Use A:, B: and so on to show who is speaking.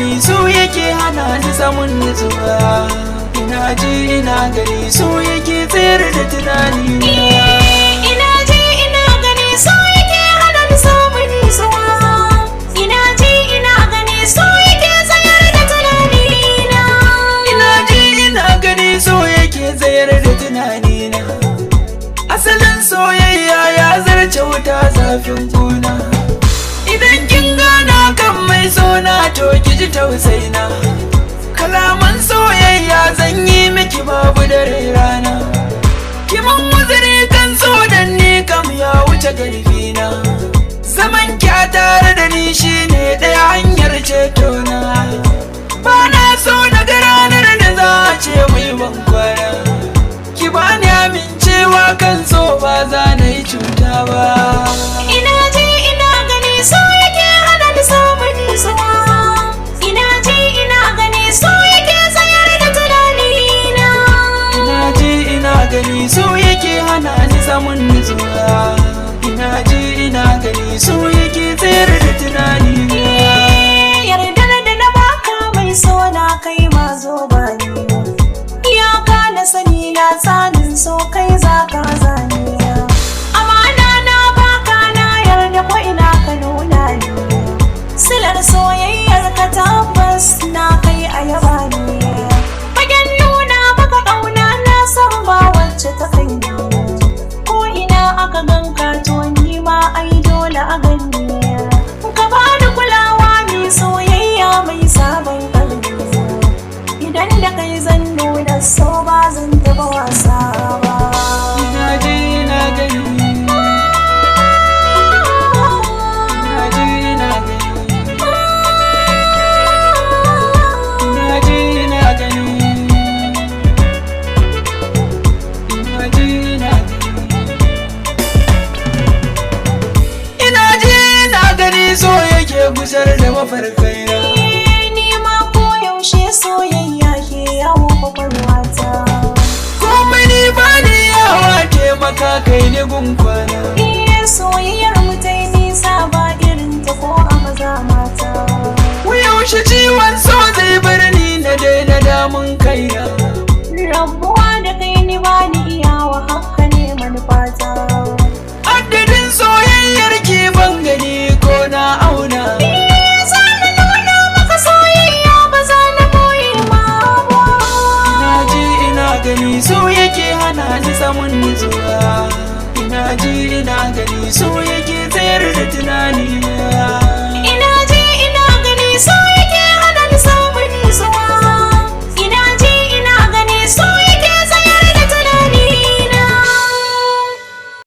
A: gani so yake hana ni samun nutsuwa. Ina ji ina gani so yake tsayar da tunani.
B: Ina ji ina gani so yake hana ni samun nutsuwa. Ina ji ina gani so yake tsayar da tunanina.
A: Ina ji ina gani so yake tsayar da tunanina. Asalin soyayya ya zarce wuta zafin kuna. Idan kin gana kan mai sona to ki ji tausayina. Kalaman soyayya zan yi miki babu dare rana. Ki mun uzuri kan so dan ni kam ya wuce garfina. Zaman ki a tare da ni shine ɗaya hanyar cetona. Ba na so na ga ranar da za a ce mai ban kwana. Ki bani amincewa kan so ba za na yi cuta ba.
B: Ina ji ina gani so yake hana ni samun nutsuwa. Ina ji ina gani so yake tsayar da tunanina.
A: Ina ji ina gani so yake hana ni samun nutsuwa. Ina ji ina gani so yake tsayar da tunanina.
B: Yardar da na baka mai sona kai ma zo ba ni. Iyaka na sani na tsanin so kai za ka zane. Amana na baka na yarda ko ina ka nuna ni. Silar soyayyar ka tabbas na kai a yaba ni. Fagen nuna maka ƙauna na san ba wacce ta kai ni. Ko ina aka ganka to ni ma ai dole a gani. Ka bani kulawa mai soyayya mai sabon ƙarfi. Idan da kai zan nuna so ba zan taɓa wasa ba.
A: Ina ji ina gani. Ina ji ina gani. Ina ji ina gani. Ina ji ina gani. Ina ji ina gani so yake gusar da mafarkaina.
B: Ni ma koyaushe soyayya ke yawo kwakwalwata.
A: Komai ni bani yawa taimaka kai ni gunkwana.
B: Soyayyar mu ta yi nisa ba irin ta ko a maza mata.
A: Yaushe ciwon so zai bar ni na daina damun kaina.
B: Rabuwa da kai ni ba ni iyawa haka ne manufata.
A: Adadin soyayyar ki ban gani ko na auna.
B: Za na nuna maka soyayya ba za na boye ma ba.
A: Ina ji ina gani so yake hana ni samun nutsuwa. Ina ji ina gani so yake tsayar da tunani.